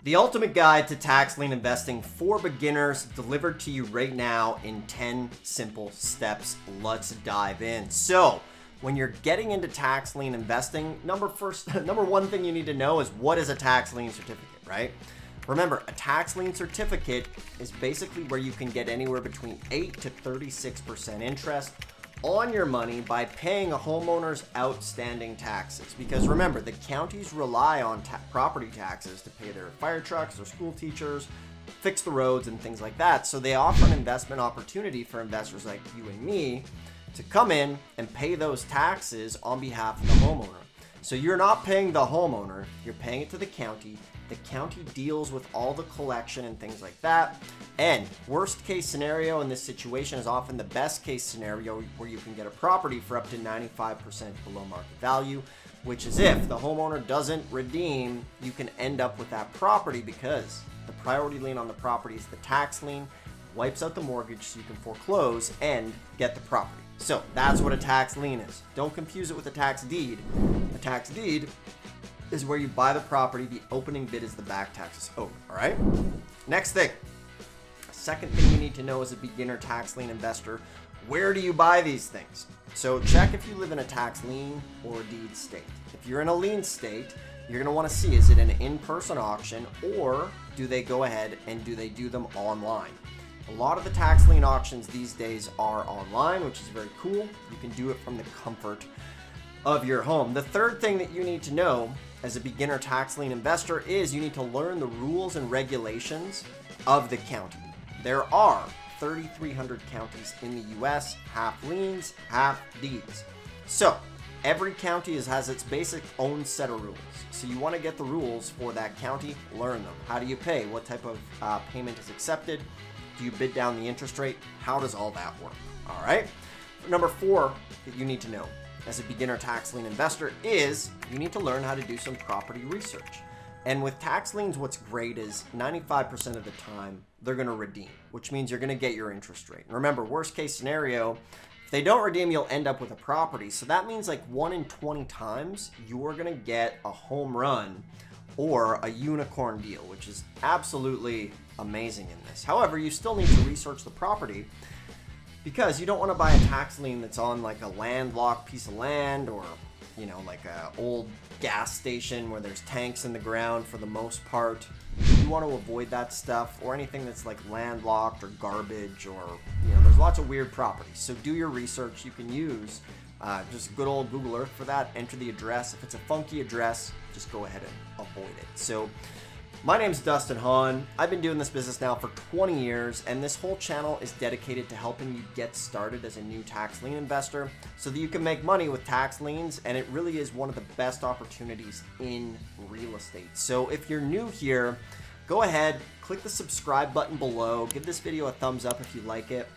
The ultimate guide to tax lien investing for beginners, delivered to you right now in 10 simple steps. Let's dive in. So, when you're getting into tax lien investing, number one thing you need to know is, what is a tax lien certificate, right? Remember, a tax lien certificate is basically where you can get anywhere between 8 to 36% interest on your money by paying a homeowner's outstanding taxes. Because remember, the counties rely on property taxes to pay their fire trucks, their school teachers, fix the roads and things like that. So they offer an investment opportunity for investors like you and me to come in and pay those taxes on behalf of the homeowner. So you're not paying the homeowner, you're paying it to the county. The county deals with all the collection and things like that. And worst case scenario in this situation is often the best case scenario, where you can get a property for up to 95% below market value, which is if the homeowner doesn't redeem, you can end up with that property because the priority lien on the property is the tax lien, wipes out the mortgage so you can foreclose and get the property. So that's what a tax lien is. Don't confuse it with a tax deed. A tax deed is where you buy the property, the opening bid is the back taxes owed, all right? Next thing, second thing you need to know as a beginner tax lien investor, where do you buy these things? So check if you live in a tax lien or a deed state. If you're in a lien state, you're gonna wanna see, is it an in-person auction, or do they go ahead and do they do them online? A lot of the tax lien auctions these days are online, which is very cool. You can do it from the comfort of your home. The third thing that you need to know as a beginner tax lien investor is you need to learn the rules and regulations of the county. There are 3,300 counties in the US, half liens, half deeds. So every county has its basic own set of rules. So you want to get the rules for that county, learn them. How do you pay? What type of payment is accepted? Do you bid down the interest rate? How does all that work? All right. Number 4 that you need to know as a beginner tax lien investor is you need to learn how to do some property research. And with tax liens, what's great is 95% of the time they're going to redeem, which means you're going to get your interest rate. And remember, worst case scenario, if they don't redeem, you'll end up with a property. So that means like 1 in 20 times you're going to get a home run or a unicorn deal, which is absolutely amazing in this. However, you still need to research the property, because you don't want to buy a tax lien that's on like a landlocked piece of land, or like a old gas station where there's tanks in the ground for the most part. You want to avoid that stuff, or anything that's like landlocked or garbage, or there's lots of weird properties. So do your research. You can use just good old Google Earth for that. Enter the address. If it's a funky address, just go ahead and avoid it. So my name's Dustin Hahn. I've been doing this business now for 20 years, and this whole channel is dedicated to helping you get started as a new tax lien investor so that you can make money with tax liens, and it really is one of the best opportunities in real estate. So if you're new here, go ahead, click the subscribe button below, give this video a thumbs up if you like it.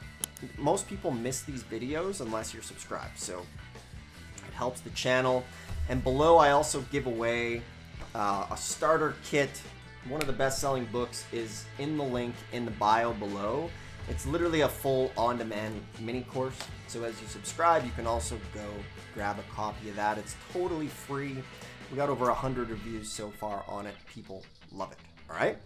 Most people miss these videos unless you're subscribed, so it helps the channel. And below, I also give away a starter kit. One of the best-selling books is in the link in the bio below. It's literally a full on-demand mini course. So as you subscribe, you can also go grab a copy of that. It's totally free. We got over 100 reviews so far on it. People love it. All right.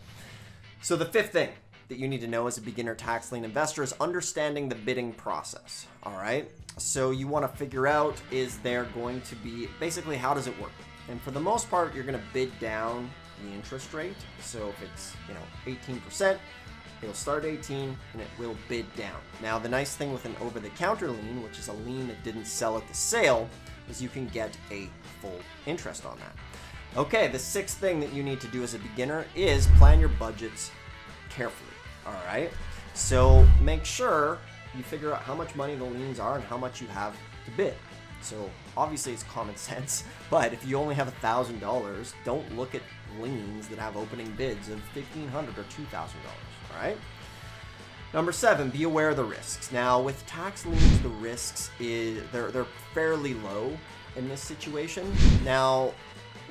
So the fifth thing that you need to know as a beginner tax lien investor is understanding the bidding process. All right. So you want to figure out, is there going to be, basically, how does it work? And for the most part, you're going to bid down the interest rate. So if it's 18%, it'll start 18 and it will bid down. Now the nice thing with an over-the-counter lien, which is a lien that didn't sell at the sale, is you can get a full interest on that. Okay, the sixth thing that you need to do as a beginner is plan your budgets carefully. All right, so make sure you figure out how much money the liens are and how much you have to bid. So obviously it's common sense, but if you only have $1,000, don't look at liens that have opening bids of $1,500 or $2,000, all right? Number 7, be aware of the risks. Now with tax liens, the risks they're fairly low in this situation. Now,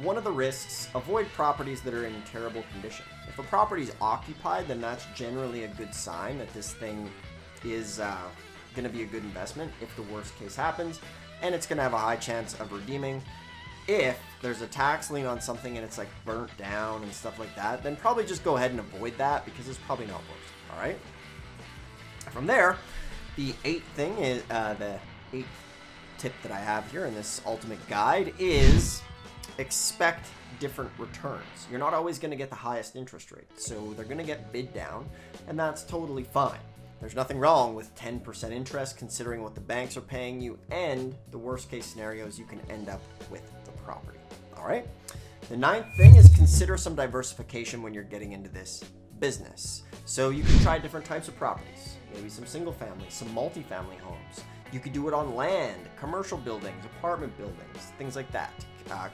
one of the risks, avoid properties that are in terrible condition. If a property is occupied, then that's generally a good sign that this thing is going to be a good investment if the worst case happens, and it's going to have a high chance of redeeming. If there's a tax lien on something and it's like burnt down and stuff like that, then probably just go ahead and avoid that because it's probably not worth it. All right. From there, the eighth tip that I have here in this ultimate guide is expect different returns. You're not always going to get the highest interest rate, so they're going to get bid down, and that's totally fine. There's nothing wrong with 10% interest considering what the banks are paying you, and the worst case scenario is you can end up with the property. All right. The ninth thing is consider some diversification when you're getting into this business. So you can try different types of properties, maybe some single family, some multifamily homes. You could do it on land, commercial buildings, apartment buildings, things like that.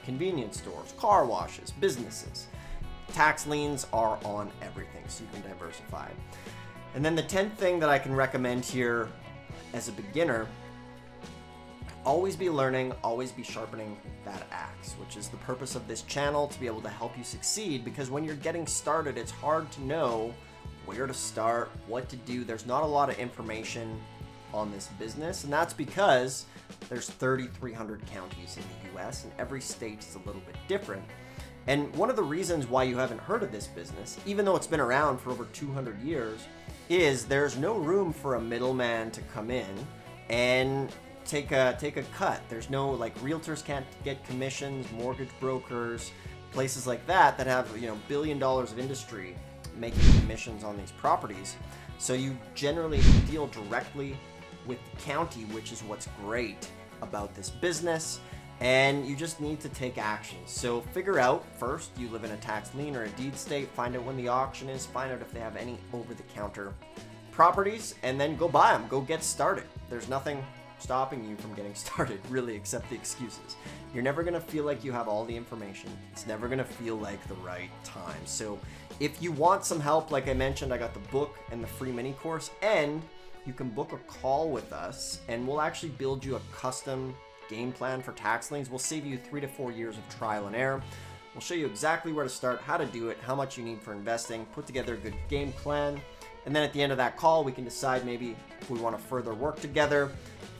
Convenience stores, car washes, businesses. Tax liens are on everything, so you can diversify. And then the 10th thing that I can recommend here as a beginner, always be learning, always be sharpening that axe, which is the purpose of this channel, to be able to help you succeed, because when you're getting started, it's hard to know where to start, what to do. There's not a lot of information on this business, and that's because there's 3,300 counties in the US and every state is a little bit different. And one of the reasons why you haven't heard of this business, even though it's been around for over 200 years, is there's no room for a middleman to come in and take a cut. There's no, like, realtors can't get commissions, mortgage brokers, places like that have, $1 billion of industry making commissions on these properties. So you generally deal directly with the county, which is what's great about this business, and you just need to take action. So figure out first, you live in a tax lien or a deed state, find out when the auction is, find out if they have any over-the-counter properties, and then go buy them, go get started. There's nothing stopping you from getting started, really, except the excuses. You're never gonna feel like you have all the information. It's never gonna feel like the right time. So if you want some help, like I mentioned, I got the book and the free mini course, and you can book a call with us and we'll actually build you a custom game plan for tax liens. We'll save you 3 to 4 years of trial and error. We'll show you exactly where to start, how to do it, how much you need for investing, put together a good game plan, and then at the end of that call, we can decide maybe if we want to further work together,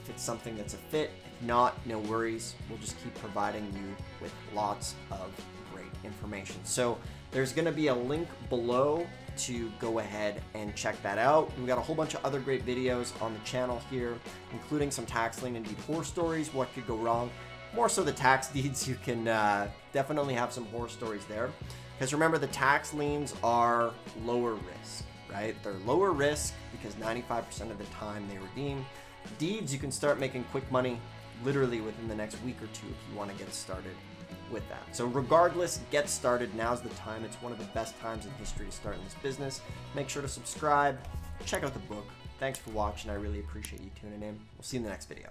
if it's something that's a fit. If not, no worries. We'll just keep providing you with lots of great information. So there's going to be a link below to go ahead and check that out. We've got a whole bunch of other great videos on the channel here, including some tax lien and deed horror stories, what could go wrong. More so the tax deeds, you can definitely have some horror stories there. Because remember, the tax liens are lower risk, right? They're lower risk because 95% of the time they redeem. Deeds, you can start making quick money literally within the next week or two if you want to get started with that. So regardless, get started. Now's the time. It's one of the best times in history to start in this business. Make sure to subscribe, check out the book. Thanks for watching. I really appreciate you tuning in. We'll see you in the next video.